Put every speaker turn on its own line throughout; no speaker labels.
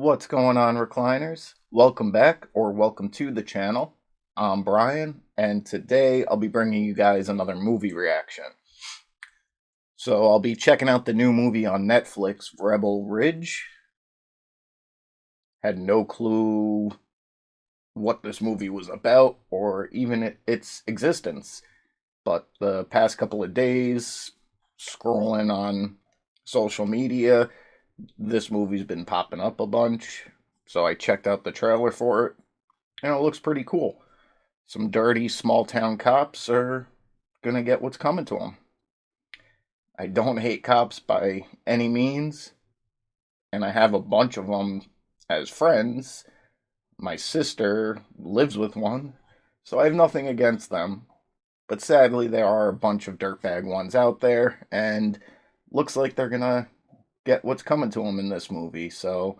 What's going on, recliners? Welcome back, or welcome to the channel. I'm Brian, and today I'll be bringing you guys another movie reaction. So I'll be checking out the new movie on Netflix, Rebel Ridge. Had no clue what this movie was about, or even its existence. But the past couple of days, scrolling on social media, this movie's been popping up a bunch, so I checked out the trailer for it, and it looks pretty cool. Some dirty small town cops are gonna get what's coming to them. I don't hate cops by any means, and I have a bunch of them as friends. My sister lives with one, so I have nothing against them. But sadly, there are a bunch of dirtbag ones out there, and looks like they're gonna get what's coming to them in this movie. So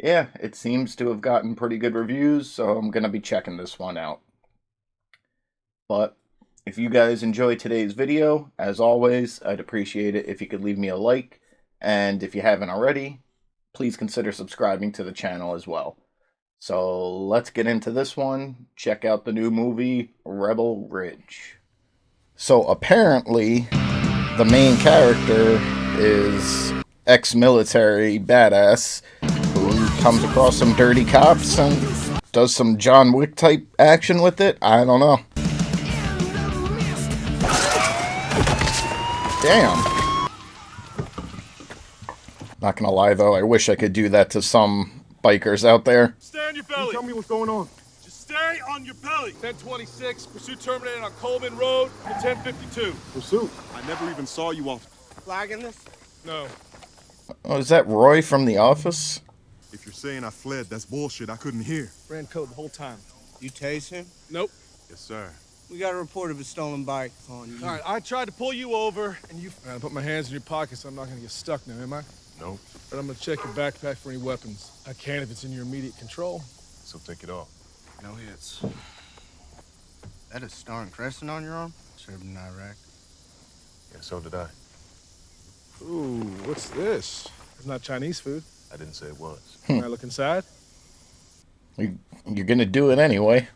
yeah, it seems to have gotten pretty good reviews, so I'm gonna be checking this one out. But if you guys enjoyed today's video, as always, I'd appreciate it if you could leave me a like, and if you haven't already, please consider subscribing to the channel as well. So let's get into this one. Check out the new movie, Rebel Ridge. So apparently, the main character is ex-military badass who comes across some dirty cops and does some John Wick type action with it. I don't know. Damn. Not gonna lie though, I wish I could do that to some bikers out there.
Stay on your belly.
Tell me what's going on.
Just stay on your belly. 1026, pursuit terminated on Coleman Road at 1052.
Pursuit.
I never even saw you off.
Flagging this?
No.
Oh, is that Roy from The Office?
If you're saying I fled, that's bullshit. I couldn't hear.
Ran code the whole time. You tased him?
Nope. Yes, sir.
We got a report of a stolen bike on you.
All right, I tried to pull you over, and you... I put my hands in your pockets, so I'm not gonna get stuck now, am I?
Nope.
But I'm gonna check your backpack for any weapons. I can if it's in your immediate control.
So take it off.
No hits. That a star and crescent on your arm? Served in Iraq.
Yeah, so did I.
Ooh, what's this? It's not Chinese food.
I didn't say it was.
Can I look inside?
You're gonna do it anyway.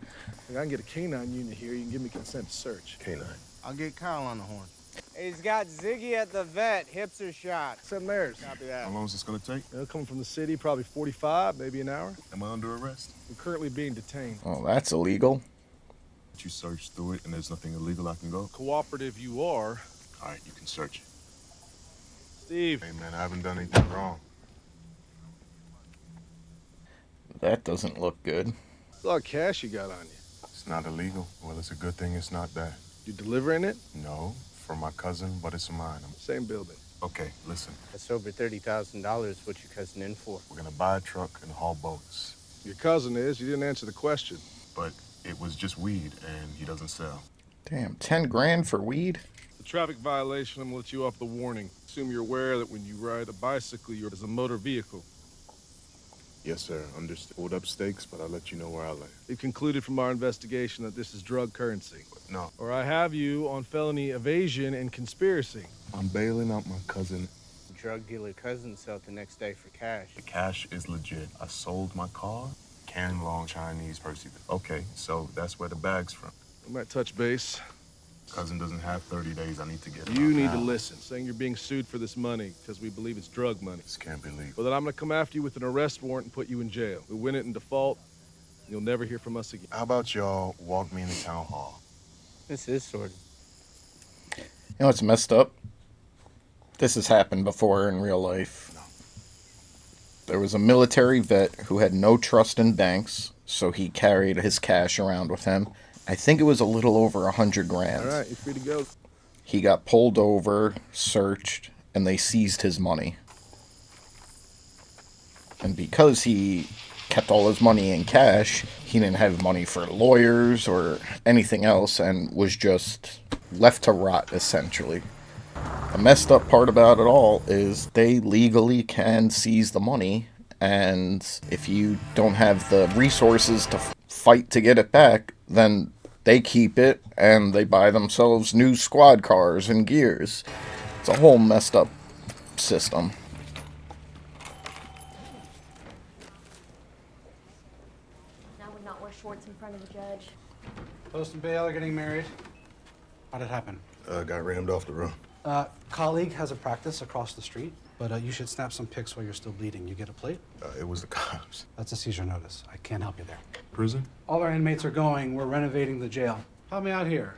If I can get a canine unit here, you can give me consent to search.
K9.
I'll get Kyle on the horn. He's got Ziggy at the vet. Hips are shot.
Send theirs.
Copy that.
How long is this gonna take?
Coming from the city, probably 45, maybe an hour.
Am I under arrest?
I'm currently being detained.
Oh, that's illegal.
But you searched through it and there's nothing illegal, I can go?
Cooperative you are.
All right, you can search it.
Steve.
Hey, man, I haven't done anything wrong.
That doesn't look good.
What's a lot of cash you got on you?
It's not illegal. Well, it's a good thing it's not that.
You delivering it?
No, for my cousin, but it's mine.
Same building.
Okay, listen.
That's over $30,000. What your cousin in for?
We're gonna buy a truck and haul boats.
Your cousin is. You didn't answer the question.
But it was just weed and he doesn't sell.
Damn, 10 grand for weed?
The traffic violation, I'm gonna let you off the warning. Assume you're aware that when you ride a bicycle, you're as a motor vehicle.
Yes, sir. Understood. Hold up stakes, but I'll let you know where I land.
We've concluded from our investigation that this is drug currency.
No,
Or I have you on felony evasion and conspiracy.
I'm bailing out my cousin.
Drug dealer cousin sold the next day for cash.
The cash is legit. I sold my car, Can Long Chinese Percy. Okay, so that's where the bag's from.
We might touch base.
Cousin doesn't have 30 days. I need to get it
You
out
need
now.
to listen, saying you're being sued for this money because we believe it's drug money.
This can't be legal.
Well, then I'm gonna come after you with an arrest warrant and put you in jail. We win it in default, you'll never hear from us again.
How about y'all walk me into town hall?
This is sort of.
You know what's messed up? This has happened before in real life. There was a military vet who had no trust in banks, so he carried his cash around with him. I think it was a little over 100 grand.
All right, you're free to go.
He got pulled over, searched, and they seized his money. And because he kept all his money in cash, he didn't have money for lawyers or anything else and was just left to rot, essentially. The messed up part about it all is they legally can seize the money, and if you don't have the resources to fight to get it back, then they keep it and they buy themselves new squad cars and gears. It's a whole messed up system.
not wear shorts in front of the judge.
Post and bail are getting married. How'd it happen?
Got rammed off the road.
Colleague has a practice across the street, but you should snap some pics while you're still bleeding. You get a plate?
It was the cops.
That's a seizure notice. I can't help you there.
Prison?
All our inmates are going. We're renovating the jail. Help me out here.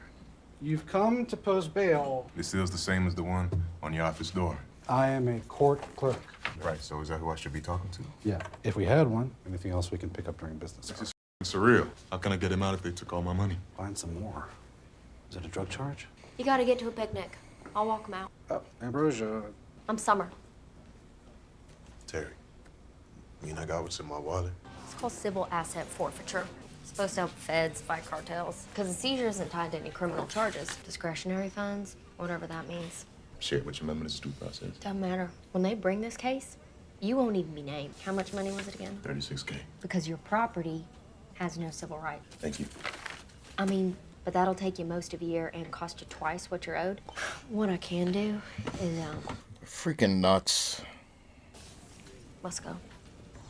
You've come to post bail.
This seal's the same as the one on your office door.
I am a court clerk.
Right, so is that who I should be talking to?
Yeah, if we had one. Anything else we can pick up during business hours?
It's surreal. How can I get him out if they took all my money?
Find some more. Is it a drug charge?
You gotta get to a picnic. I'll walk him out.
Ambrosia.
I'm Summer.
Terry, I got what's in my wallet.
It's called civil asset forfeiture. It's supposed to help feds fight cartels. Because the seizure isn't tied to any criminal charges. Discretionary funds, whatever that means.
Share what you remember this due process.
Doesn't matter. When they bring this case, you won't even be named. How much money was it again?
$36K.
Because your property has no civil right.
Thank you.
I mean, but that'll take you most of a year and cost you twice what you're owed. What I can do is,
Freaking nuts.
let's go.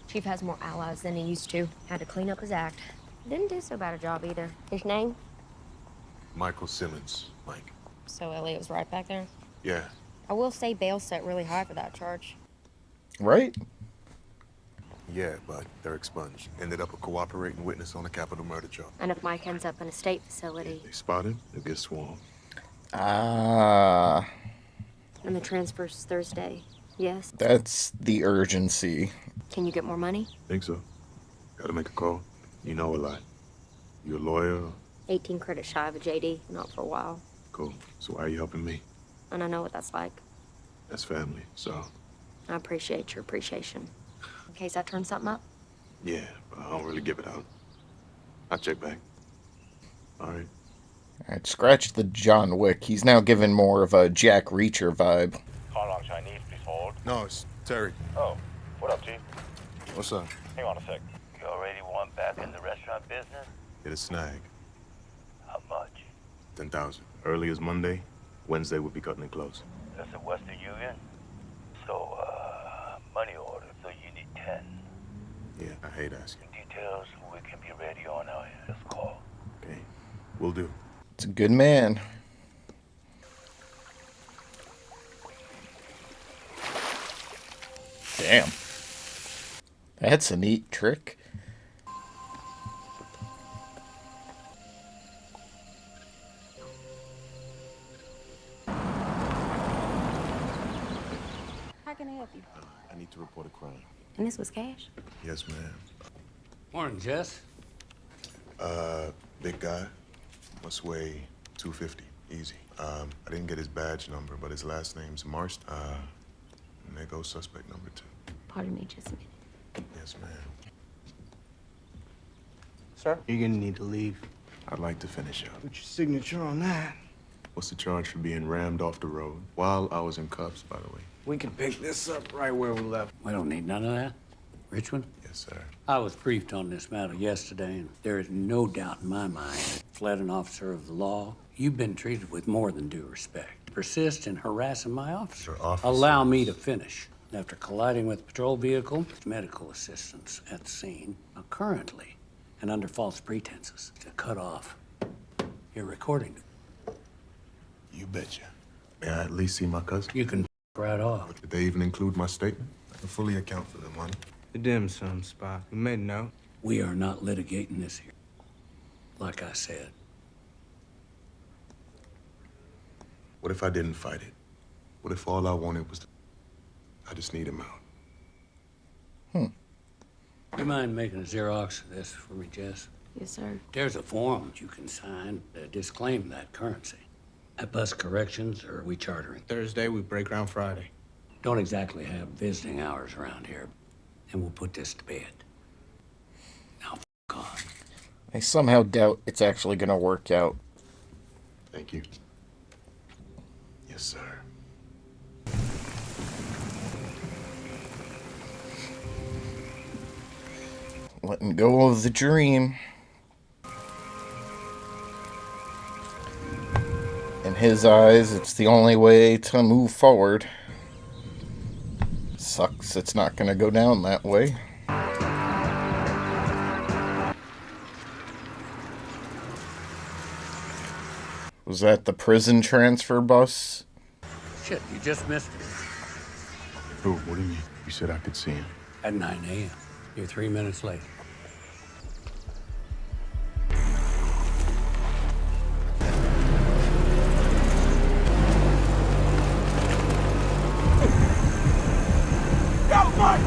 Chief has more allies than he used to. Had to clean up his act. Didn't do so bad a job either. His name?
Michael Simmons. Mike.
So Elliot was right back there.
Yeah.
I will say bail set really high for that charge.
Right?
Yeah, but they're expunged. Ended up a cooperating witness on a capital murder charge.
And if Mike ends up in a state facility,
They spotted, they'll get swarmed.
Ah,
and the transfer's Thursday, yes?
that's the urgency.
Can you get more money?
Think so. Gotta make a call. You know a lot. You a lawyer?
18 credits shy of a JD, not for a while.
Cool. So why are you helping me?
And I know what that's like.
That's family, so
I appreciate your appreciation. In case I turn something up.
yeah, but I don't really give it out. I'll check back. All right.
Alright, scratch the John Wick. He's now given more of a Jack Reacher vibe.
Call on Chinese, please hold.
No, it's Terry.
Oh, what up, Chief?
What's up?
Hang on a sec. You already want back in the restaurant business?
Get a snag.
How much?
10,000. Early as Monday. Wednesday we'll be cutting it close.
That's the Western Union? So, money order, so you need 10.
Yeah, I hate asking.
Details, we can be ready on our end. Let's call.
Okay. Will do.
It's a good man. Damn. That's a neat trick.
How can I help you?
I need to report a crime.
And this was cash?
Yes, ma'am.
Morning, Jess.
Big guy. Must weigh 250. Easy. I didn't get his badge number, but his last name's Marston. And there goes suspect number 2.
Pardon me just a minute.
Yes, ma'am.
Sir? You're gonna need to leave.
I'd like to finish up.
Put your signature on that.
What's the charge for being rammed off the road? While I was in cuffs, by the way.
We can pick this up right where we left.
We don't need none of that. Richmond,
Yes, sir.
I was briefed on this matter yesterday, and there is no doubt in my mind that fled an officer of the law. You've been treated with more than due respect. Persist in harassing my officer.
Sir, officer.
Allow me to finish. After colliding with a patrol vehicle, medical assistance at the scene, currently, and under false pretenses, to cut off your recording.
You betcha. May I at least see my cousin?
You can right off.
Did they even include my statement? I can fully account for the money.
The dim sum spot. We made a note.
We are not litigating this here. Like I said,
What if I didn't fight it? What if all I wanted was I just need him out?
you mind making a Xerox of this for me, Jess?
Yes, sir.
There's a form that you can sign to disclaim that currency. At Bus Corrections, or are we chartering?
Thursday, we break ground Friday.
Don't exactly have visiting hours around here. And we'll put this to bed. Now, f*** off.
I somehow doubt it's actually gonna work out.
Thank you. Yes, sir.
Letting go of the dream. In his eyes, it's the only way to move forward. Sucks it's not gonna go down that way. Was that the prison transfer bus?
Shit, you just missed it.
Who? What do you mean? You said I could see him.
At 9 a.m. You're 3 minutes late.
Go, Mike!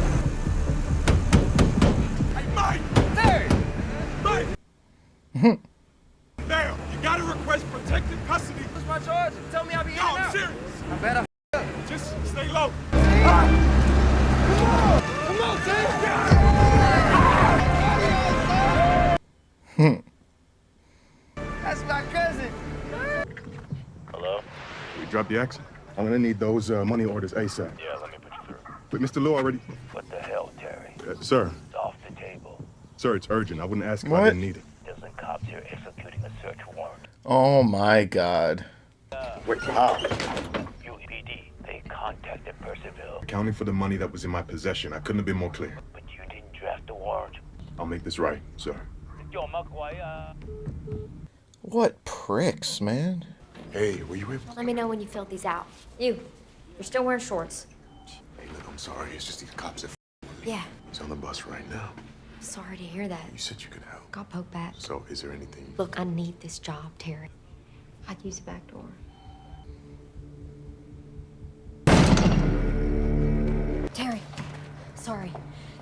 Hey, Mike! Hey! Mike! Now, you gotta request protective custody. What's my charge? Tell me I'll be in and out. I'm serious. I bet I just stay low. Come on, team!
That's my cousin.
Hello?
We dropped the action. I'm gonna need those money orders ASAP.
Yeah, let me put you through.
But Mr. Lou already...
What the hell, Terry?
sir.
It's off the table.
Sir, it's urgent. I wouldn't ask if
What?
I didn't need it.
There's some cops here executing a search warrant.
Oh my god.
Wait, how?
UPD, they contacted Percival,
Accounting for the money that was in my possession. I couldn't have been more clear.
but you didn't draft the warrant.
I'll make this right, sir.
What pricks, man.
Hey, were you able?
Let me know when you filled these out. You're still wearing shorts.
Hey, look, I'm sorry. It's just these cops that
Yeah,
He's on the bus right now.
sorry to hear that.
You said you could help.
Got poked back.
So, is there anything?
Look, I need this job, Terry. I'd use a back door. Terry, sorry.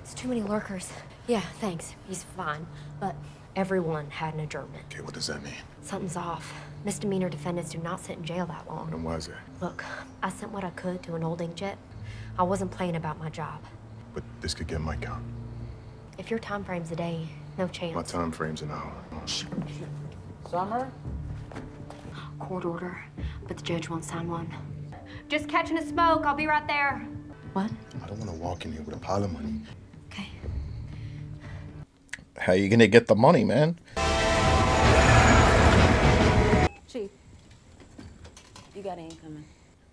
It's too many lurkers. Yeah, thanks. He's fine. But everyone had an adjournment.
Okay, what does that mean?
Something's off. Misdemeanor defendants do not sit in jail that long.
And why is that?
Look, I sent what I could to an old inkjet. I wasn't playing about my job.
But this could get my count.
If your time frame's a day, no chance.
My time frame's an hour.
Summer?
Court order, but the judge won't sign one. Just catching a smoke. I'll be right there. What?
I don't want to walk in here with a pile of money.
Okay.
How you gonna get the money, man?
Chief, you got incoming.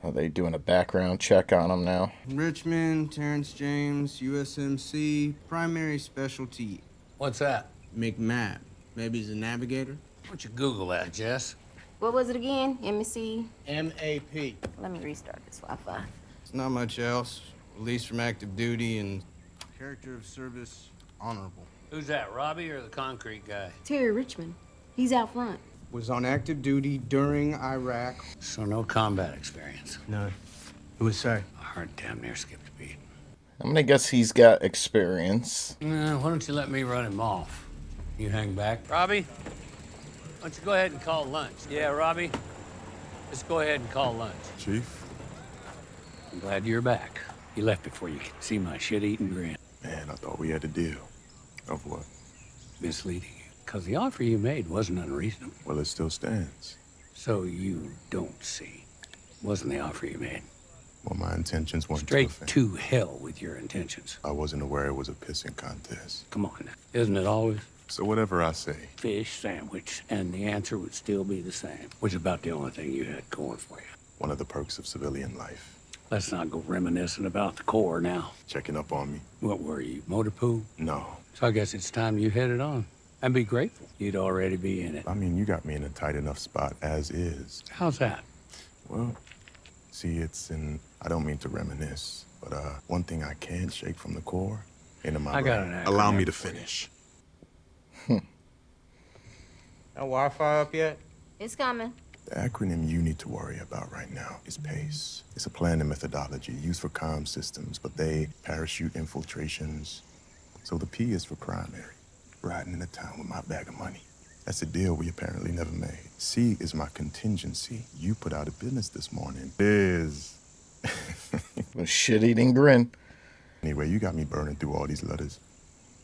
Are they doing a background check on him now?
Richmond, Terrence James, USMC, primary specialty,
What's that?
McMap. Maybe he's a navigator?
Why don't you Google that, Jess?
What was it again? MSC?
MAP.
Let me restart this Wi-Fi.
It's not much else. Released from active duty and character of service honorable.
Who's that, Robbie or the concrete guy?
Terry Richmond. He's out front.
Was on active duty during Iraq.
So no combat experience.
None. Who would say?
My heart damn near skipped a beat.
I'm gonna guess he's got experience.
Why don't you let me run him off? You hang back. Robbie, why don't you go ahead and call lunch? Yeah, Robbie, just go ahead and call lunch.
Chief?
I'm glad you're back. You left before you could see my shit-eating grin.
Man, I thought we had a deal. Of what?
Misleading you. Because the offer you made wasn't unreasonable.
Well, it still stands.
So you don't see. Wasn't the offer you made.
Well, my intentions weren't
Straight
to offend.
to hell with your intentions.
I wasn't aware it was a pissing contest.
Come on now. Isn't it always?
So whatever I say,
Fish sandwich, and the answer would still be the same, which is about the only thing you had going for you.
one of the perks of civilian life.
Let's not go reminiscing about the Corps now.
Checking up on me?
What were you, motor pool?
No.
So I guess it's time you hit it on. And be grateful you'd already be in it.
I mean, you got me in a tight enough spot as is.
How's that?
Well, see, I don't mean to reminisce, but one thing I can't shake from the Corps into my
I got
brain.
an acronym
Allow me to
for you.
finish.
That Wi-Fi up yet?
It's coming.
The acronym you need to worry about right now is PACE. It's a plan and methodology used for comm systems, but they parachute infiltrations. So the P is for primary, riding in a town with my bag of money. That's a deal we apparently never made. C is my contingency. You put out of business this morning. Is.
A shit-eating grin.
Anyway, you got me burning through all these letters.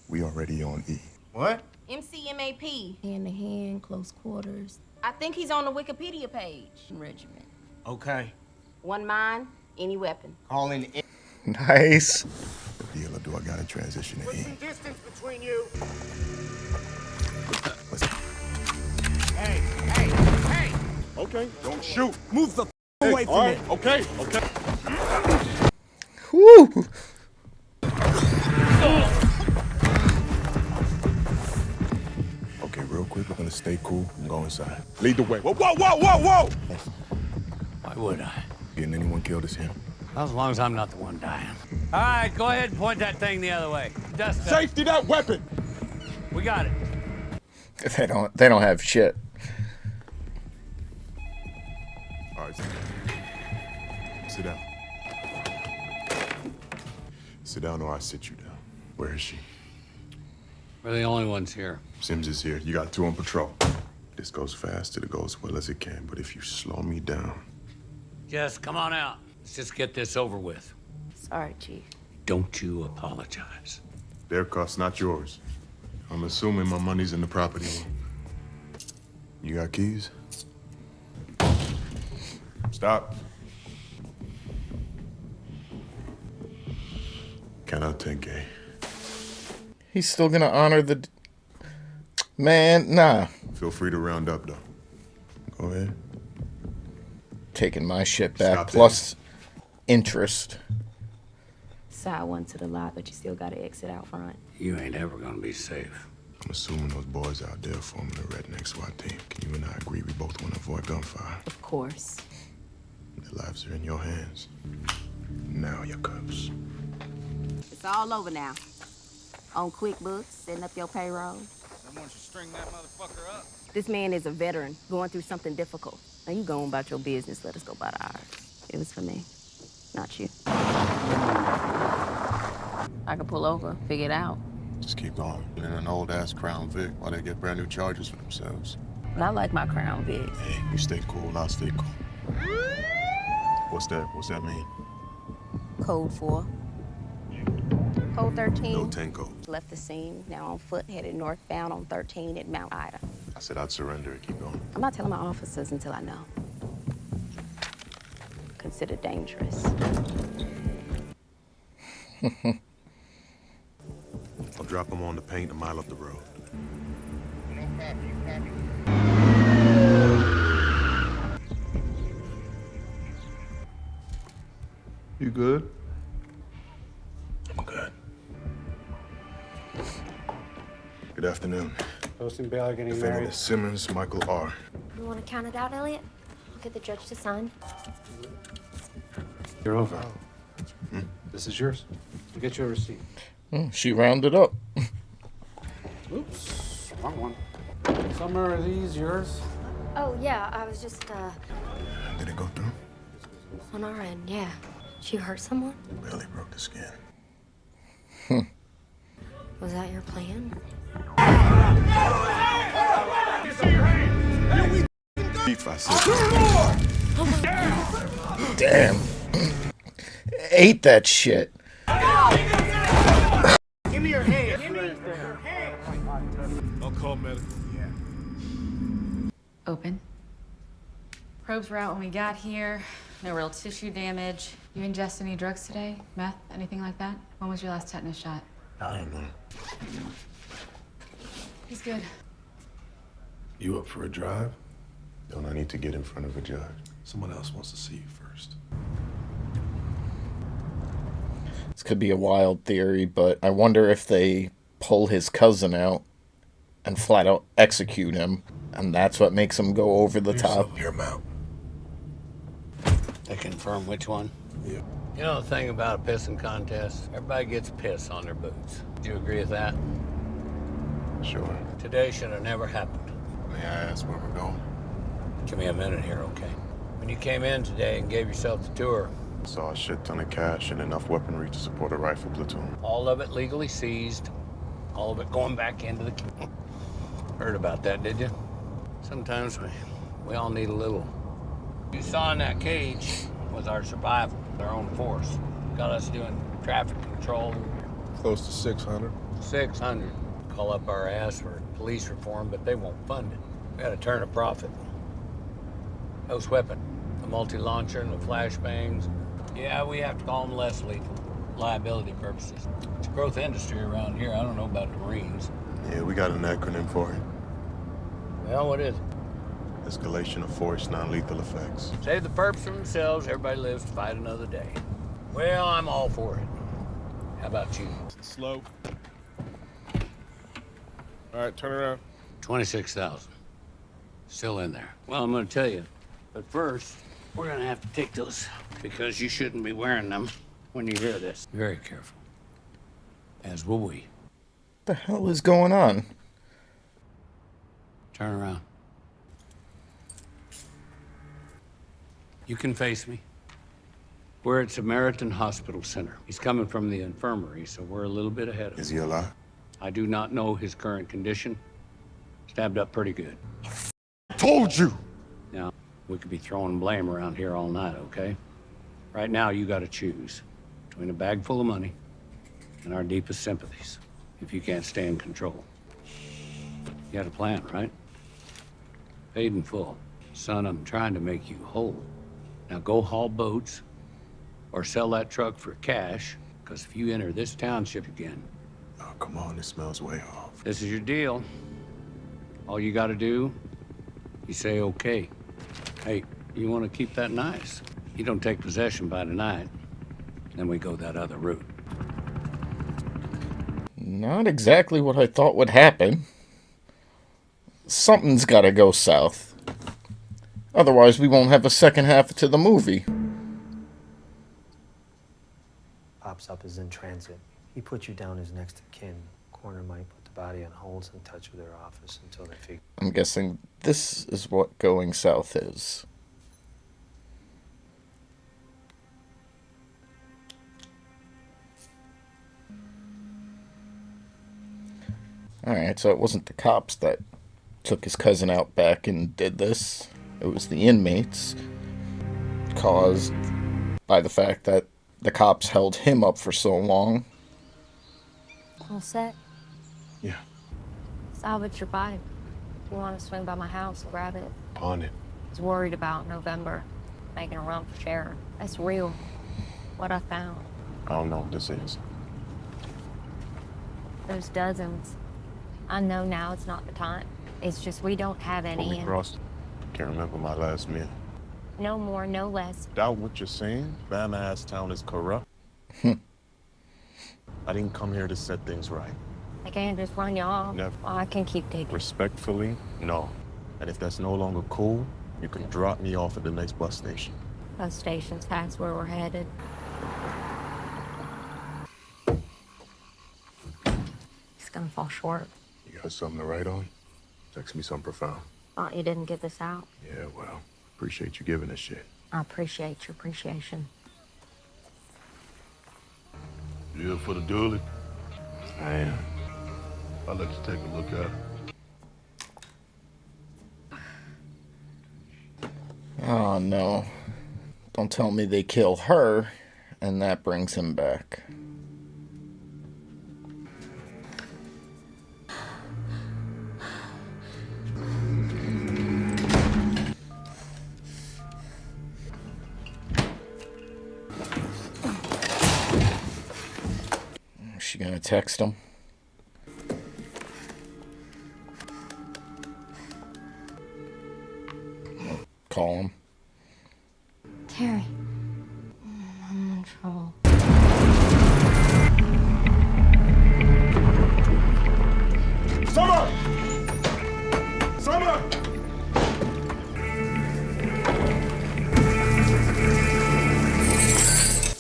We already on E.
What?
MCMAP. Hand-to-hand, close quarters. I think he's on the Wikipedia page. Regiment.
Okay.
One mind, any weapon.
Calling in.
Nice.
The deal, or do I gotta transition to E?
Distance between you.
Listen.
Hey!
Okay, don't shoot.
Move the away from it.
Okay.
Whew.
Okay, real real quick. We're gonna stay cool and go inside. Lead the way.
Whoa, whoa, whoa, whoa, whoa!
Why would I?
Getting anyone killed is him.
As long as I'm not the one dying. All right, go ahead and point that thing the other way. Dust up.
Safety that weapon!
We got it.
They don't have shit.
All right, sit down. Sit down or I sit you down. Where is she?
We're the only ones here.
Sims is here. You got 2 on patrol. This goes fast, it goes as well as it can, but if you slow me down...
Jess, come on out. Let's just get this over with.
Sorry, Chief.
Don't you apologize.
Their cost, not yours. I'm assuming my money's in the property. You got keys? Stop. Count out 10K.
He's still gonna honor the... Man, nah.
Feel free to round up, though. Go ahead.
Taking my shit back,
Stop
plus interest.
Side one to the lot, but you still gotta exit out front.
You ain't ever gonna be safe.
I'm assuming those boys out there forming a redneck SWAT team. Can you and I agree we both want to avoid gunfire?
Of course.
Their lives are in your hands. Now your cuffs.
It's all over now. On QuickBooks, setting up your payroll.
Someone should string that motherfucker up.
This man is a veteran, going through something difficult. Now you go on about your business, let us go about ours. It was for me, not you. I could pull over, figure it out.
Just keep going. In an old-ass Crown Vic while they get brand new charges for themselves.
But I like my Crown Vic.
Hey, you stay cool, I'll stay cool. What's that? What's that mean?
Code 4. Code 13.
No 10 code.
Left the scene, now on foot, headed northbound on 13 at Mount Ida.
I said I'd surrender and keep going.
I'm not telling my officers until I know. Considered dangerous.
I'll drop them on the paint a mile up the road. You good? I'm good. Good afternoon.
Posting bail, getting
Defendant
married.
is Simmons Michael R.
You want to count it out, Elliot? Get the judge to sign.
You're over. This is yours. We'll get you a receipt.
She rounded up.
Oops, wrong one. Summer, are these yours?
Oh, yeah, I was just,
Did it go through?
on our end, yeah. Did you hurt someone?
Barely broke the skin.
Was that your plan?
Beef, I said.
Damn. Ate that shit.
Give me your hand. Give me your hand. I'll call medical.
Open. Probes were out when we got here. No real tissue damage. You ingest any drugs today? Meth? Anything like that? When was your last tetanus shot?
I don't know.
He's good.
You up for a drive? Don't I need to get in front of a judge?
Someone else wants to see you first.
This could be a wild theory, but I wonder if they pull his cousin out and flat out execute him, and that's what makes him go over the top.
Hear him out.
They confirm which one?
Yeah.
You know the thing about a pissing contest? Everybody gets piss on their boots. Do you agree with that?
Sure.
Today should have never happened.
May I ask where we're going?
Give me a minute here, okay? When you came in today and gave yourself the tour,
Saw a shit ton of cash and enough weaponry to support a rifle platoon.
all of it legally seized, all of it going back into the... Heard about that, did you? Sometimes we all need a little. You saw in that cage was our survival, our own force. Got us doing traffic control.
Close to 600.
600. Call up our ass for police reform, but they won't fund it. We gotta turn a profit. House weapon, the multi-launcher and the flashbangs. Yeah, we have to call them less lethal. Liability purposes. It's a growth industry around here. I don't know about the Marines.
Yeah, we got an acronym for it.
Well, what is it?
Escalation of force, non-lethal effects.
Save the perps from themselves, everybody lives to fight another day. Well, I'm all for it. How about you?
Slow. All right, turn around.
$26,000. Still in there. Well, I'm gonna tell you, but first, we're gonna have to take those because you shouldn't be wearing them when you hear this. Very careful. As will we.
The hell is going on?
Turn around. You can face me. We're at Samaritan Hospital Center. He's coming from the infirmary, so we're a little bit ahead of him.
Is he alive?
I do not know his current condition. Stabbed up pretty good.
Told you!
Now, we could be throwing blame around here all night, okay? Right now, you gotta choose between a bag full of money and our deepest sympathies, if you can't stay in control. You had a plan, right? Paid in full. Son, I'm trying to make you whole. Now go haul boats or sell that truck for cash, because if you enter this township again...
Oh, come on, this smells way off.
This is your deal. All you gotta do, you say okay. Hey, you wanna keep that nice. You don't take possession by tonight, then we go that other route.
Not exactly what I thought would happen. Something's gotta go south. Otherwise, we won't have a second half to the movie.
Pops up is in transit. He put you down as next of kin. Coroner might put the body on hold in touch with their office until they figure...
I'm guessing this is what going south is. Alright, so it wasn't the cops that took his cousin out back and did this. It was the inmates, caused by the fact that the cops held him up for so long.
All set?
Yeah.
Salvage your bike. You want to swing by my house and grab it?
On it.
I was worried about November, making a run for sheriff. That's real. What I found.
I don't know what this is.
There's dozens. I know now it's not the time. It's just we don't have any.
When we crossed, can't remember my last meal.
No more, no less.
Doubt what you're saying? Bama ass town is corrupt. I didn't come here to set things right.
I can't just run you off.
Never.
Well, I can keep digging.
Respectfully, no. And if that's no longer cool, you can drop me off at the next bus station.
Bus station's past where we're headed. It's gonna fall short.
You got something to write on? Text me something profound.
Thought you didn't get this out.
Yeah, well, appreciate you giving us shit.
I appreciate your appreciation.
You here for the dually?
I am.
I'll let you take a look at it.
Oh no. Don't tell me they kill her, and that brings him back. Is she gonna text him? Call him.
Terry. I'm in trouble.
Summer! Summer!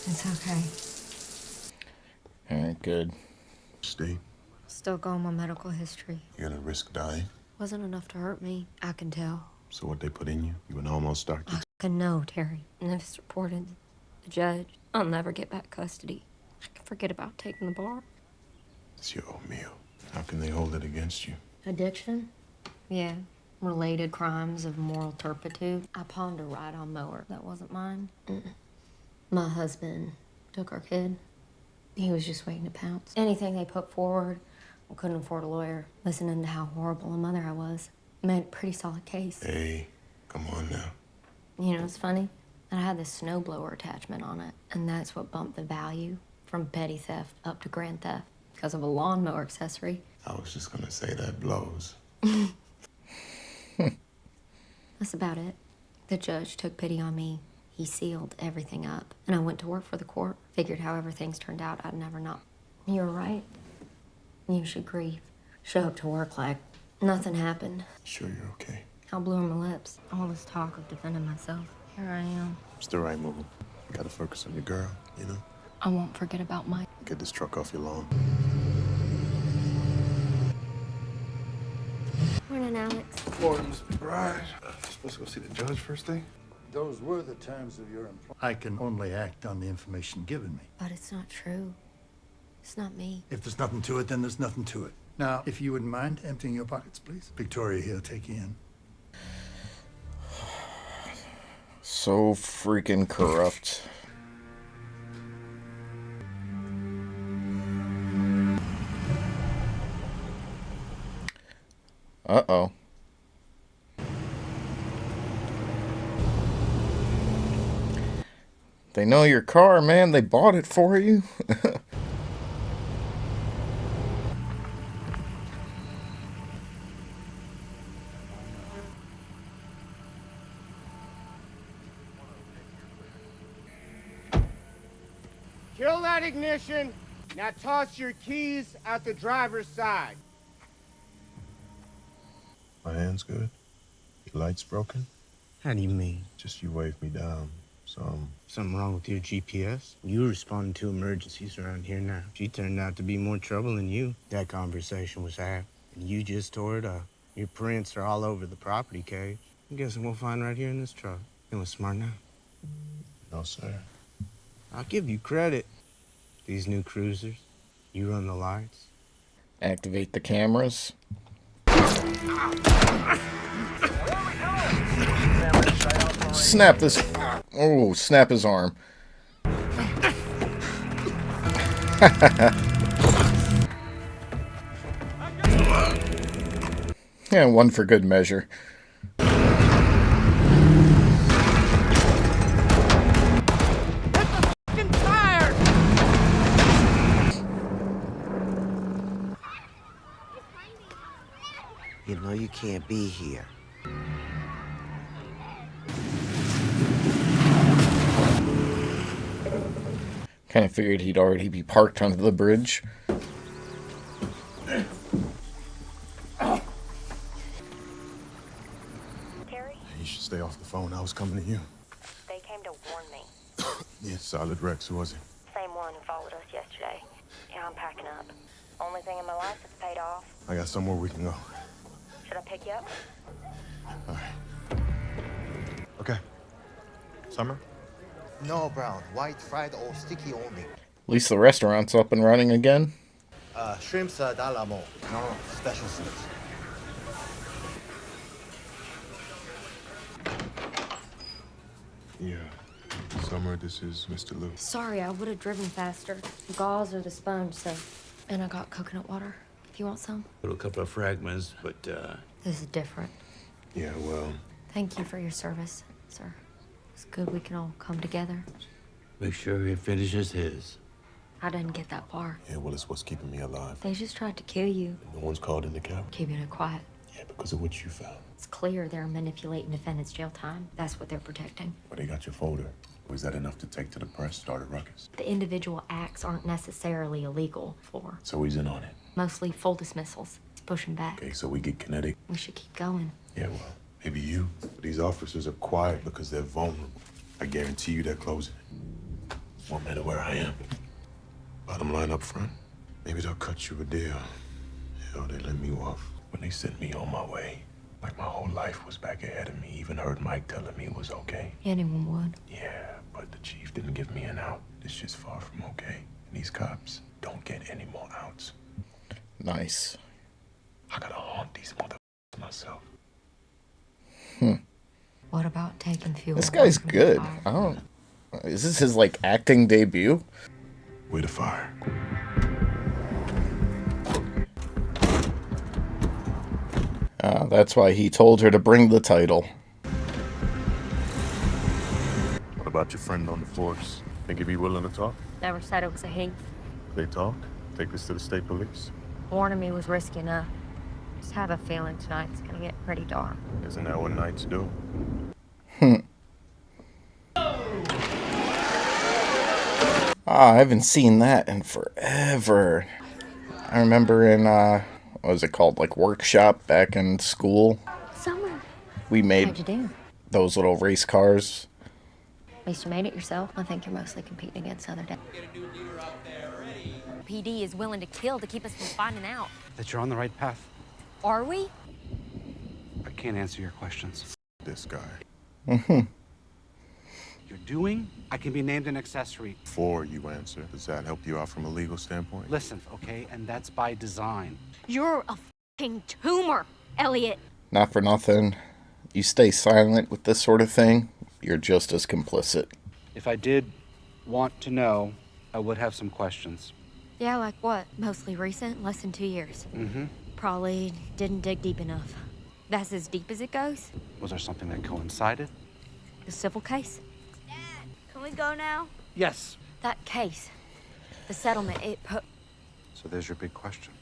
It's okay.
Alright, good.
Steve,
Still going my medical history.
you're gonna risk dying.
Wasn't enough to hurt me. I can tell.
So what they put in you? You would almost start to...
I can know, Terry. And if it's reported to the judge, I'll never get back custody. I can forget about taking the bar.
It's your own meal. How can they hold it against you?
Addiction? Yeah. Related crimes of moral turpitude. I pawned a ride-on mower. That wasn't mine. My husband took our kid. He was just waiting to pounce. Anything they put forward, I couldn't afford a lawyer. Listening to how horrible a mother I was, made a pretty solid case.
Hey, come on now.
You know, it's funny that I had this snowblower attachment on it, and that's what bumped the value from petty theft up to grand theft because of a lawnmower accessory.
I was just gonna say that blows.
That's about it. The judge took pity on me. He sealed everything up, and I went to work for the court. Figured however things turned out, I'd never know. You were right. You should grieve. Show up to work like Nothing happened.
Sure you're okay?
I blew on my lips. All this talk of defending myself. Here I am.
It's the right move. You gotta focus on your girl, you know?
I won't forget about Mike.
Get this truck off your lawn.
Morning, Alex.
Morning, Miss McBride. Supposed to go see the judge first thing?
Those were the terms of your employment.
I can only act on the information given me.
But it's not true. It's not me.
If there's nothing to it, then there's nothing to it. Now, if you wouldn't mind emptying your pockets, please. Victoria here will take you in.
So freaking corrupt. Uh-oh. They know your car, man. They bought it for you.
Kill that ignition. Now toss your keys out the driver's side.
My hand's good. Your light's broken?
How do you mean?
Just you waved me down.
Something wrong with your GPS? You responding to emergencies around here now. She turned out to be more trouble than you. That conversation was had, and you just tore it up. Your prints are all over the property cage. I'm guessing we'll find right here in this truck. You look smart now.
No, sir.
I'll give you credit. These new cruisers, you run the lights.
Activate the cameras. Snap this. Oh, snap his arm. Yeah, one for good measure.
You know you can't be here.
Kind of figured he'd already be parked under the bridge.
Terry? You should stay off the phone. I was coming to you.
They came to warn me.
Yeah, Solid Rex. Who was he?
Same one who followed us yesterday. Yeah, I'm packing up. Only thing in my life that's paid off.
I got somewhere we can go.
Should I pick you up?
All right. Okay. Summer?
No, Brown. White, fried, or sticky only.
At least the restaurant's up and running again.
Shrimp salad a la mode. No, special sauce.
Yeah. Summer, this is Mr. Lou.
Sorry, I would have driven faster. The gauze or the sponge, so. And I got coconut water, if you want some.
A couple of fragments, but,
This is different.
Yeah, well...
Thank you for your service, sir. It's good we can all come together.
make sure he finishes his.
I didn't get that far.
Yeah, well, it's what's keeping me alive.
They just tried to kill you.
No one's called in the cab.
Keeping it quiet.
Yeah, because of what you found.
It's clear they're manipulating defendant's jail time. That's what they're protecting.
But they got your folder. Was that enough to take to the press, start a ruckus?
The individual acts aren't necessarily illegal for.
So he's in on it.
Mostly full dismissals. He's pushing back.
Okay, so we get kinetic.
We should keep going.
Yeah, well, maybe you. But these officers are quiet because they're vulnerable. I guarantee you they're closing it. Won't matter where I am. Bottom line up front, maybe they'll cut you a deal. Hell, they let me off when they sent me on my way. Like my whole life was back ahead of me. Even heard Mike telling me it was okay.
Anyone would.
Yeah, but the chief didn't give me an out. This shit's far from okay. And these cops don't get any more outs.
Nice.
I gotta haunt these motherfuckers myself.
What about taking fuel?
This guy's
from the
good.
fire?
I don't. Is this his like acting debut?
Way to fire.
That's why he told her to bring the title.
What about your friend on the force? Think he'd be willing to talk?
Never said it was a he.
They talk? Take this to the state police?
Warning me was risky enough. Just have a feeling tonight's gonna get pretty dark.
Isn't that what nights do?
I haven't seen that in forever. I remember in what was it called, like workshop back in school.
Summer.
We made
How'd you do?
those little race cars.
At least you made it yourself. I think you're mostly competing against other dads.
PD is willing to kill to keep us from finding out.
That you're on the right path.
Are we?
I can't answer your questions.
This guy.
Mm-hmm.
You're doing? I can be named an accessory.
Before you answer, does that help you out from a legal standpoint?
Listen, okay? And that's by design.
You're a fucking tumor, Elliot.
Not for nothing. You stay silent with this sort of thing, you're just as complicit.
If I did want to know, I would have some questions.
Yeah, like what? Mostly recent, less than 2 years.
Mm-hmm.
Probably didn't dig deep enough. That's as deep as it goes?
Was there something that coincided?
The civil case?
Dad, can we go now?
Yes.
That case. The settlement, it put...
So there's your big question.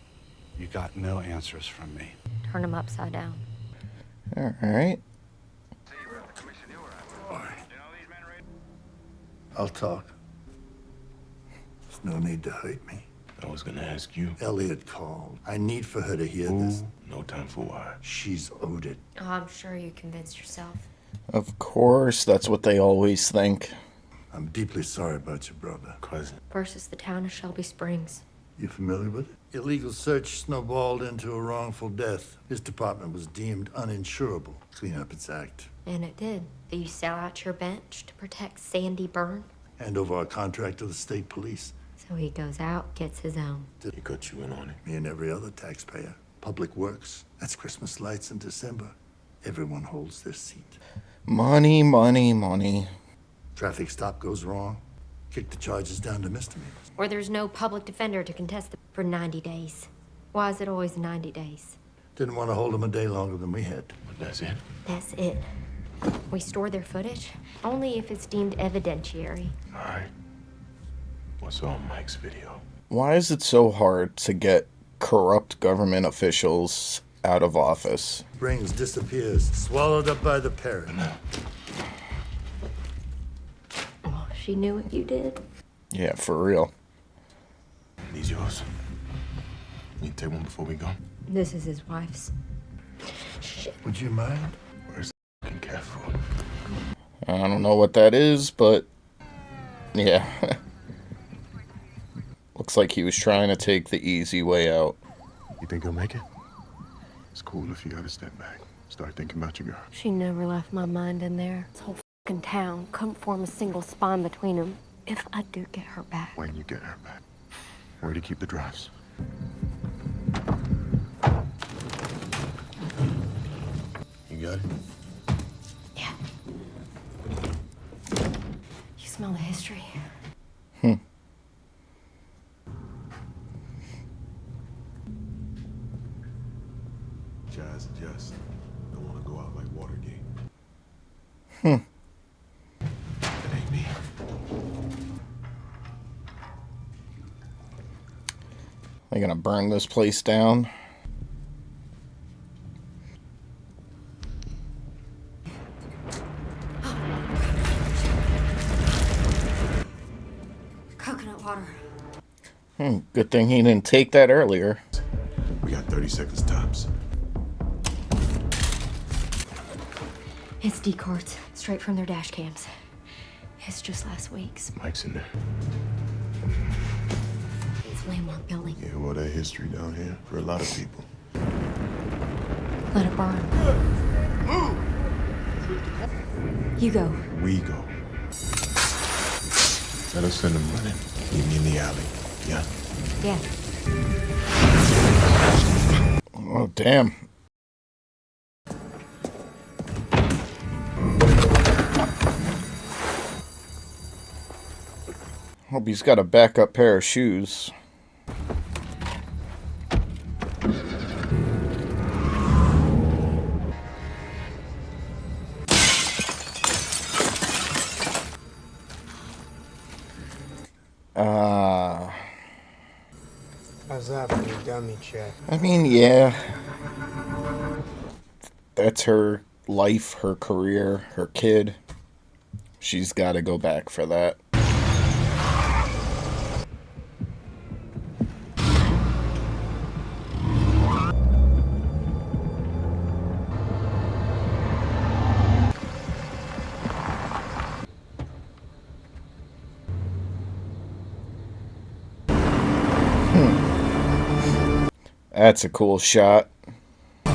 You got no answers from me.
Turn him upside down.
Alright.
I'll talk. There's no need to hurt me.
I was gonna ask you.
Elliot called. I need for her to hear this.
No time for why.
She's owed it.
Oh, I'm sure you convinced yourself.
Of course, that's what they always think.
I'm deeply sorry about your brother.
Cousin.
First is the town of Shelby Springs.
You familiar with it? Illegal search snowballed into a wrongful death. This department was deemed uninsurable. Clean up its act.
And it did. Do you sell out your bench to protect Sandy Byrne?
Hand over our contract to the state police.
So he goes out, gets his own.
He cut you in on it.
Me and every other taxpayer. Public Works. That's Christmas lights in December. Everyone holds their seat.
Money, money, money.
Traffic stop goes wrong. Kick the charges down to misdemeanors.
Or there's no public defender to contest it for 90 days. Why is it always 90 days?
Didn't want to hold them a day longer than we had.
But that's it.
That's it. We store their footage only if it's deemed evidentiary.
All right. What's on Mike's video?
Why is it so hard to get corrupt government officials out of office?
Springs disappears, swallowed up by the parrot.
Oh, she knew what you did.
Yeah, for real.
These yours. You take one before we go.
This is his wife's. Shit.
Would you mind?
Where's the fucking cat food?
I don't know what that is, but yeah. Looks like he was trying to take the easy way out.
You think he'll make it? It's cool if you gotta step back. Start thinking about your girl.
She never left my mind in there. This whole fucking town couldn't form a single spine between them if I do get her back.
When you get her back. Where do you keep the drives? You got it?
Yeah. You smell the history.
Jazz just don't want to go out like Watergate. That ain't me.
They're gonna burn this place down.
Coconut water.
Good thing he didn't take that earlier.
We got 30 seconds tops.
It's D-cards, straight from their dash cams. It's just last week's.
Mike's in there.
It's landmark building.
Yeah, well, that history down here for a lot of people.
Let it burn.
Move!
You go.
We go. Let us send them running. Meet me in the alley. Yeah?
Yeah.
Oh, damn. Hope he's got a backup pair of shoes.
How's that for your dummy check?
I mean, yeah. That's her life, her career, her kid. She's got to go back for that. That's a cool shot.
You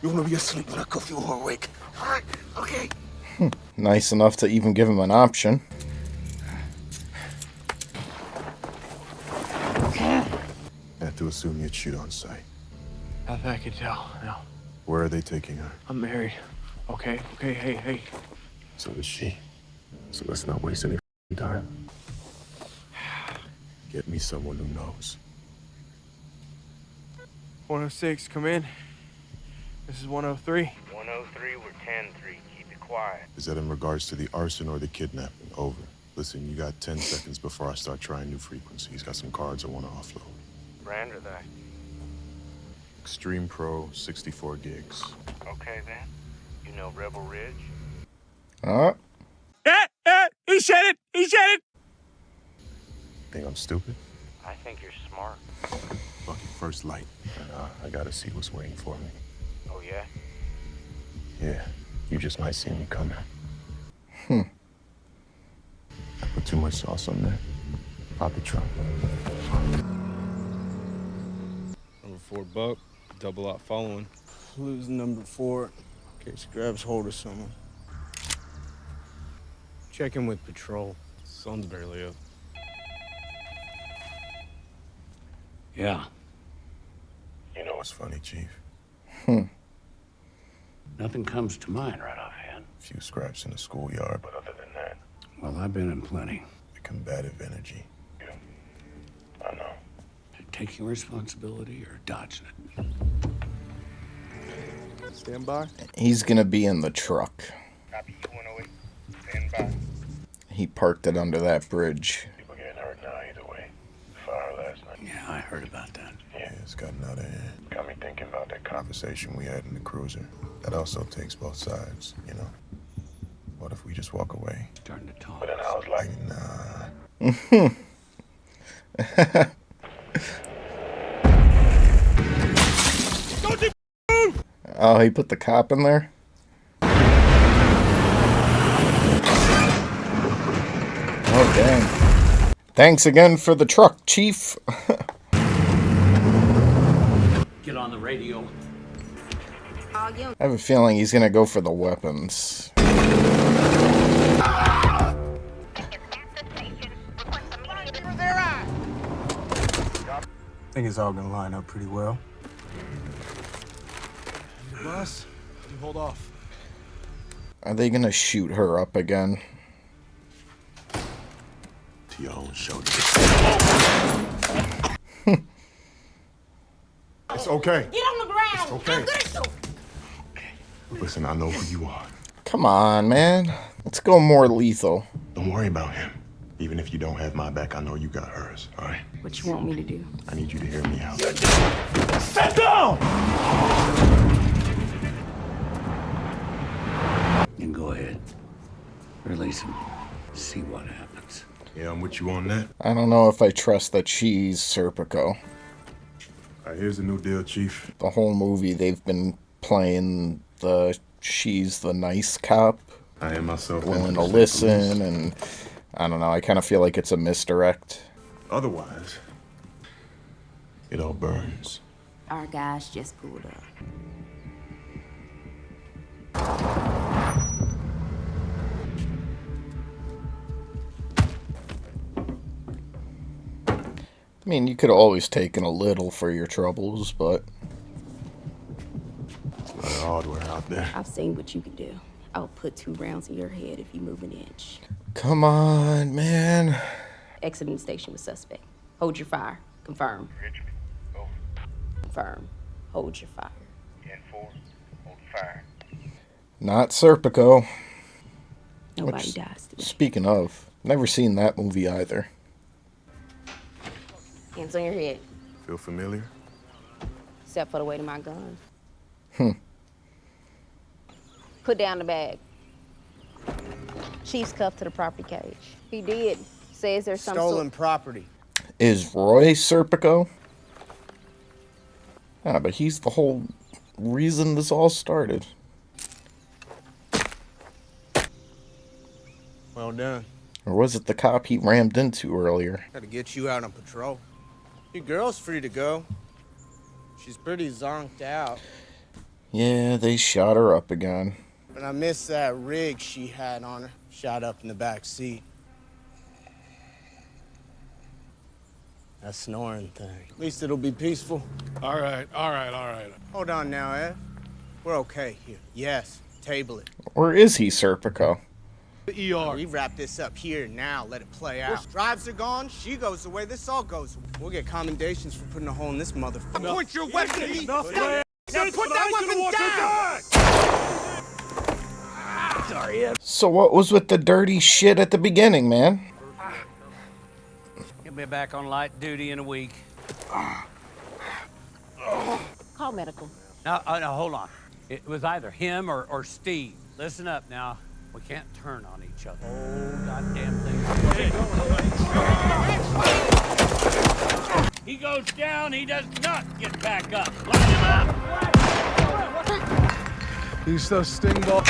want to be asleep when I cuff you or awake? All right, okay.
Nice enough to even give him an option.
I have to assume you'd shoot on sight.
Not that I can tell, no.
Where are they taking her?
I'm married. Okay, hey.
So is she. So let's not waste any time. Get me someone who knows.
106, come in. This is 103.
103, we're 10-3. Keep it quiet.
Is that in regards to the arson or the kidnapping? Over. Listen, you got 10 seconds before I start trying new frequencies. Got some cards I want to offload.
Brand or they?
Extreme Pro, 64 gigs.
Okay, then. You know Rebel Ridge?
He said it!
Think I'm stupid?
I think you're smart.
Fucking first light. And I gotta see what's waiting for me.
Oh, yeah?
Yeah, you just might see me coming. I put too much sauce on that. Pop the trunk.
Number 4 buck, double out following.
Lose number 4 in case he grabs hold of someone. Check in with patrol.
Sun's barely up.
Yeah.
You know what's funny, Chief?
Nothing comes to mind right offhand.
A few scraps in the schoolyard, but other than that,
Well, I've been in plenty.
the combative energy. I know.
Taking responsibility or dodging it.
Stand by.
He's gonna be in the truck.
Copy U-108. Stand by.
He parked it under that bridge.
People getting hurt now either way. Fire last night.
Yeah, I heard about that.
Yeah, it's gotten out of hand. Got me thinking about that conversation we had in the cruiser. That also takes both sides, you know? What if we just walk away?
Starting to talk.
But then I was like, nah.
Oh, he put the cop in there? Oh, dang. Thanks again for the truck, Chief.
Get on the radio.
I have a feeling he's gonna go for the weapons.
I think it's all gonna line up pretty well.
Boss, you hold off.
Are they gonna shoot her up again?
To your own shoulder. It's okay.
Get on the ground!
It's okay. Listen, I know who you are.
Come on, man. Let's go more lethal.
Don't worry about him. Even if you don't have my back, I know you got hers, all right?
What you want me to do?
I need you to hear me out.
Sit down!
And go ahead. Release him. See what happens.
Yeah, I'm with you on that.
I don't know if I trust that she's Serpico.
All right, here's the new deal, Chief.
The whole movie, they've been playing the she's the nice cop.
I am myself
willing to listen, and I don't know. I kind of feel like it's a misdirect.
Otherwise, it all burns.
Our guys just pulled up.
I mean, you could have always taken a little for your troubles, but...
A lot of hardware out there.
I've seen what you can do. I'll put 2 rounds in your head if you move an inch.
Come on, man.
Exiting the station with suspect. Hold your fire. Confirm.
Richmond, over.
Confirm. Hold your fire.
10-4, hold fire.
Not Serpico.
Nobody dies today.
Speaking of, never seen that movie either.
Hands on your head.
Feel familiar?
Except for the weight of my gun.
Hmm.
Put down the bag. Chief's cuffed to the property cage. He did. Says there's some
Stolen property.
Is Roy Serpico? Yeah, but he's the whole reason this all started.
done.
Or was it the cop he rammed into earlier?
Gotta get you out on patrol. Your girl's free to go. She's pretty zonked out.
Yeah, they shot her up again.
But I miss that rig she had on her. Shot up in the back seat. That snoring thing. At least it'll be peaceful.
All right.
Hold on now, Ed. We're okay here. Yes, table it.
Or is he Serpico?
The ER.
We wrap this up here now. Let it play out. Drives are gone. She goes away. This all goes away. We'll get commendations for putting a hole in this motherfucker.
Point your weapon at me.
Now put that weapon down! Sorry, Ed.
So what was with the dirty shit at the beginning, man?
He'll be back on light duty in a week.
Call medical.
Now, hold on. It was either him or Steve. Listen up now. We can't turn on each other. Oh, goddamn thing. He goes down, he does not get back up. Line him up!
He's so sting ball.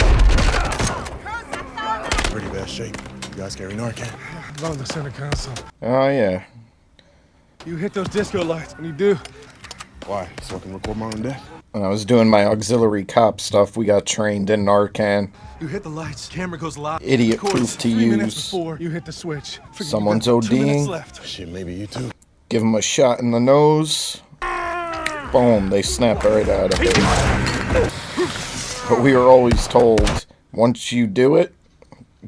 Pretty bad shape. You guys carry Narcan?
Love the center console.
Oh, yeah.
You hit those disco lights, and you do.
Why? So I can record my own death?
When I was doing my auxiliary cop stuff, we got trained in Narcan.
You hit the lights, camera goes live.
Idiot proof to
3 minutes
use.
before you hit the switch. Figure
Someone's
you got 2 minutes
ODing.
left.
Shit, maybe you too.
Give them a shot in the nose. Boom, they snap right out of it. But we were always told, once you do it,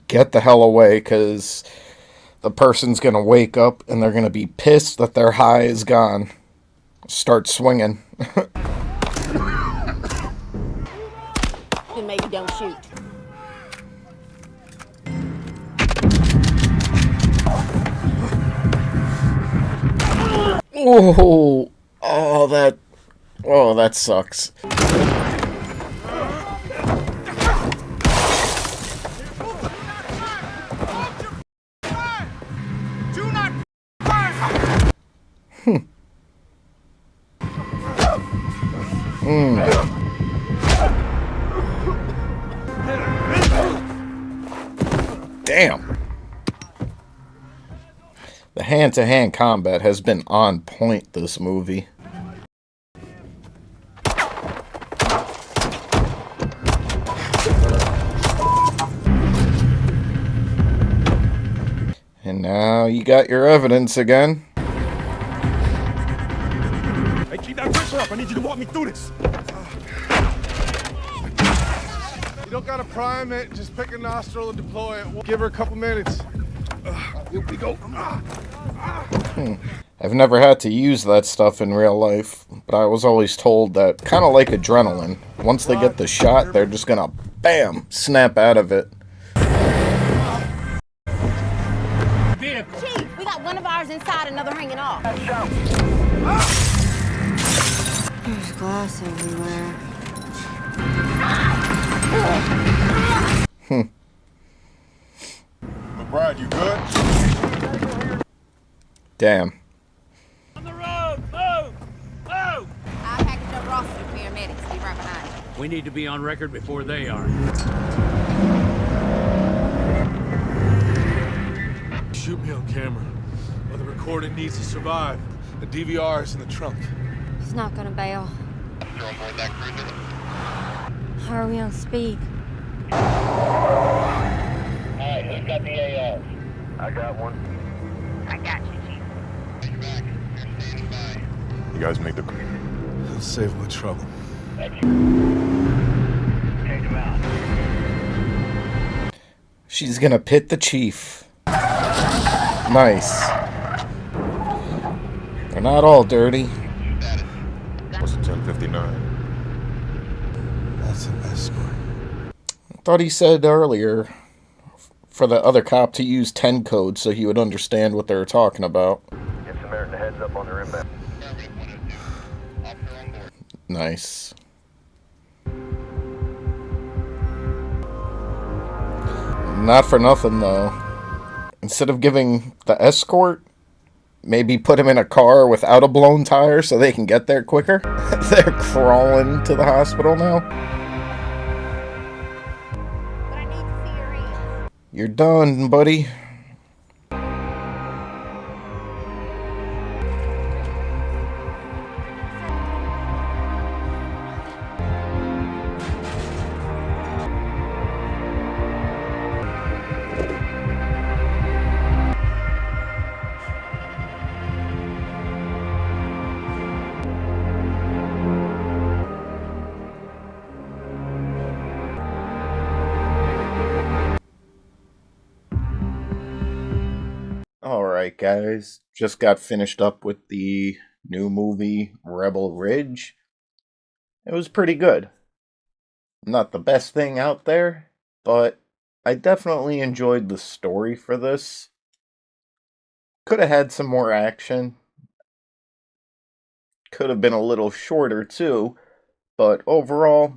get the hell away, because the person's going to wake up and they're going to be pissed that their high is gone. Start swinging.
Then maybe don't shoot.
Oh, that sucks. Damn. The hand-to-hand combat has been on point this movie. And now you got your evidence again.
Hey, keep that pressure up. I need you to walk me through this. You don't gotta prime it. Just pick a nostril and deploy it. We'll give her a couple minutes. Here we go.
I've never had to use that stuff in real life, but I was always told that, kind of like adrenaline, once they get the shot, they're just gonna, bam, snap out of it.
Chief, we got one of ours inside, another hanging off.
There's glass everywhere.
McBride, you good?
Damn.
On the road! Move! Move!
I'll package up Ross to the paramedics. Be right behind you.
We need to be on record before they are.
Shoot me on camera. Well, the recording needs to survive. The DVR is in the trunk.
He's not gonna bail.
You're on board that cruiser?
How are we on speed?
Alright, who's got the AR? I got one.
I got you, Chief.
You're back. You're standing by. You guys make the...
He'll save him the trouble.
Thank you. Change him out.
She's gonna pit the chief. Nice. They're not all dirty.
What's a 1059?
That's an escort.
I thought he said earlier for the other cop to use 10 code so he would understand what they were talking about.
Get Samaritan heads up on their inbound.
Nice. Not for nothing, though. Instead of giving the escort, maybe put him in a car without a blown tire so they can get there quicker. They're crawling to the hospital now. You're done, buddy. Alright, guys. Just got finished up with the new movie, Rebel Ridge. It was pretty good. Not the best thing out there, but I definitely enjoyed the story for this. Could have had some more action. Could have been a little shorter, too. But overall,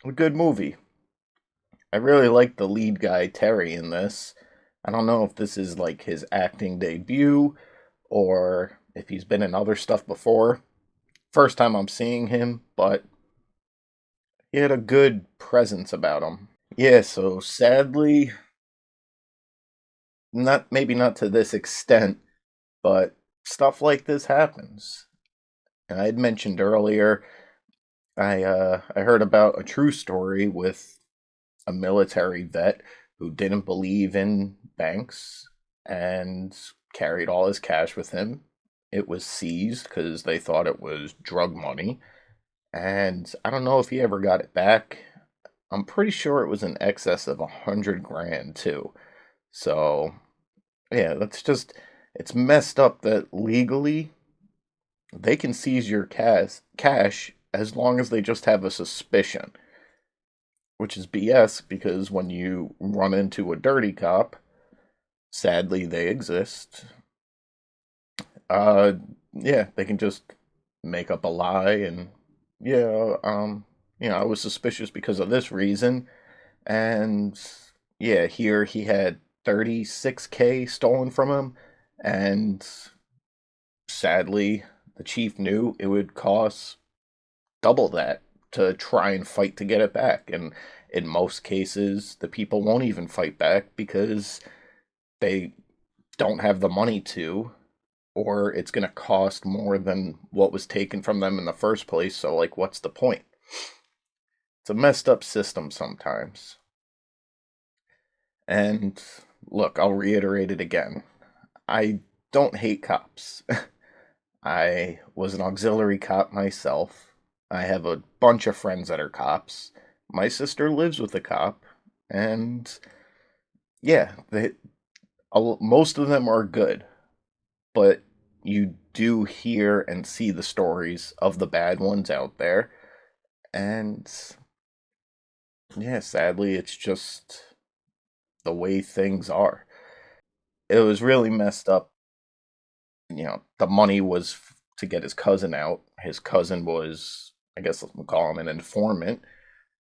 a good movie. I really like the lead guy, Terry, in this. I don't know if this is like his acting debut or if he's been in other stuff before. First time I'm seeing him, but he had a good presence about him. Yeah, so sadly, maybe not to this extent, but stuff like this happens. And I had mentioned earlier, I heard about a true story with a military vet who didn't believe in banks and carried all his cash with him. It was seized because they thought it was drug money. And I don't know if he ever got it back. I'm pretty sure it was in excess of 100 grand too. So, yeah, it's messed up that legally they can seize your cash as long as they just have a suspicion. Which is BS because when you run into a dirty cop, sadly they exist. Yeah, they can just make up a lie and I was suspicious because of this reason. And yeah, here he had 36K stolen from him, and sadly the chief knew it would cost double that to try and fight to get it back. And in most cases, the people won't even fight back because they don't have the money to, or it's going to cost more than what was taken from them in the first place. So, like, what's the point? It's a messed up system sometimes. And look, I'll reiterate it again. I don't hate cops. I was an auxiliary cop myself. I have a bunch of friends that are cops. My sister lives with a cop, and yeah, most of them are good, but you do hear and see the stories of the bad ones out there, and yeah, sadly, it's just the way things are. It was really messed up. The money was to get his cousin out. His cousin was, I guess we'll call him an informant.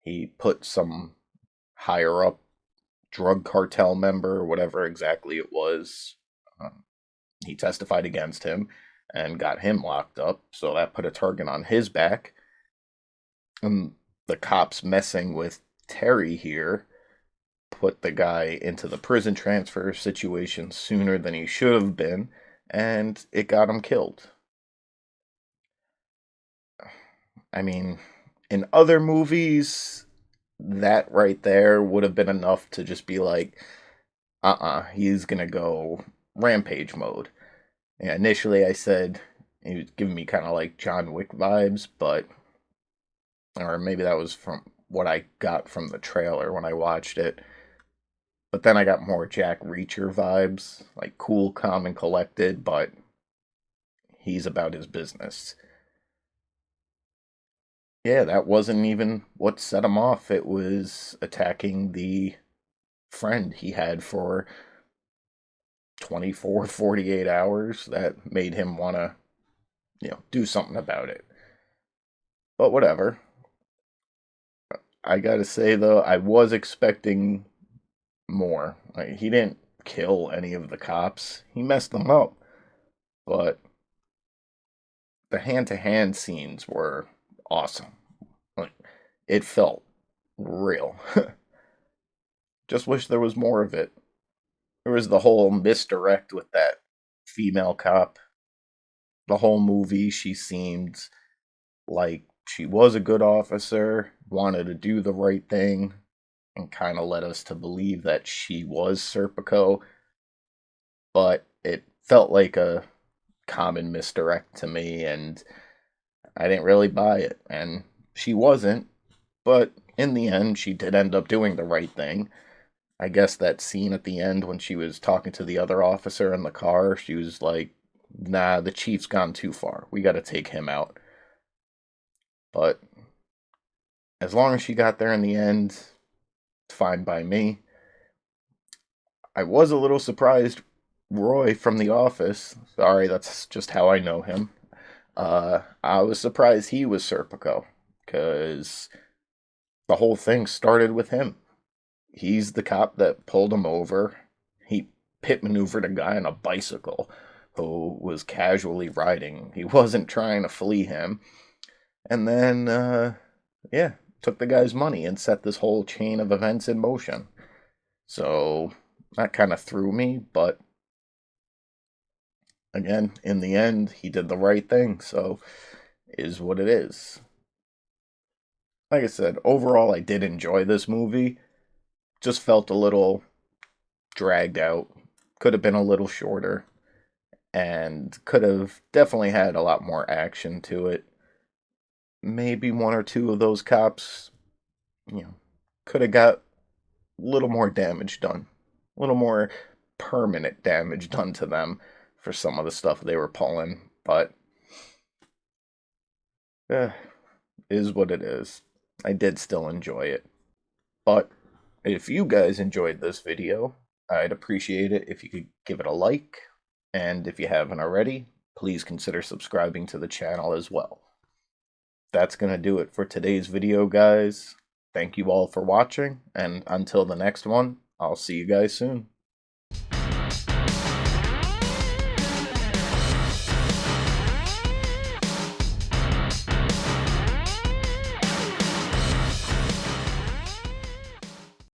He put some higher up drug cartel member, whatever exactly it was. He testified against him and got him locked up. So that put a target on his back. And the cops messing with Terry here put the guy into the prison transfer situation sooner than he should have been, and it got him killed. I mean, in other movies, that right there would have been enough to just be like, he's gonna go rampage mode. Yeah, initially I said he was giving me kind of like John Wick vibes, or maybe that was from what I got from the trailer when I watched it. But then I got more Jack Reacher vibes, like cool, calm, and collected, but he's about his business. Yeah, that wasn't even what set him off. It was attacking the friend he had for 24, 48 hours that made him want to, do something about it. But whatever. I gotta say, though, I was expecting more. Like, he didn't kill any of the cops. He messed them up. But the hand-to-hand scenes were awesome. Like, it felt real. Just wish there was more of it. There was the whole misdirect with that female cop. The whole movie, she seemed like she was a good officer, wanted to do the right thing, and kind of led us to believe that she was Serpico. But it felt like a common misdirect to me, and I didn't really buy it. And she wasn't, but in the end, she did end up doing the right thing. I guess that scene at the end when she was talking to the other officer in the car, she was like, nah, the chief's gone too far. We gotta take him out. But as long as she got there in the end, fine by me. I was a little surprised Roy from The Office, sorry, that's just how I know him. I was surprised he was Serpico, because the whole thing started with him. He's the cop that pulled him over. He pit maneuvered a guy on a bicycle who was casually riding. He wasn't trying to flee him. And then, took the guy's money and set this whole chain of events in motion. So, that kind of threw me, but again, in the end, he did the right thing, so is what it is. Like I said, overall, I did enjoy this movie. Just felt a little dragged out. Could have been a little shorter. And could have definitely had a lot more action to it. Maybe one or two of those cops, could have got a little more damage done. A little more permanent damage done to them for some of the stuff they were pulling. But, is what it is. I did still enjoy it. But, if you guys enjoyed this video, I'd appreciate it if you could give it a like. And if you haven't already, please consider subscribing to the channel as well. That's going to do it for today's video, guys. Thank you all for watching, and until the next one, I'll see you guys soon.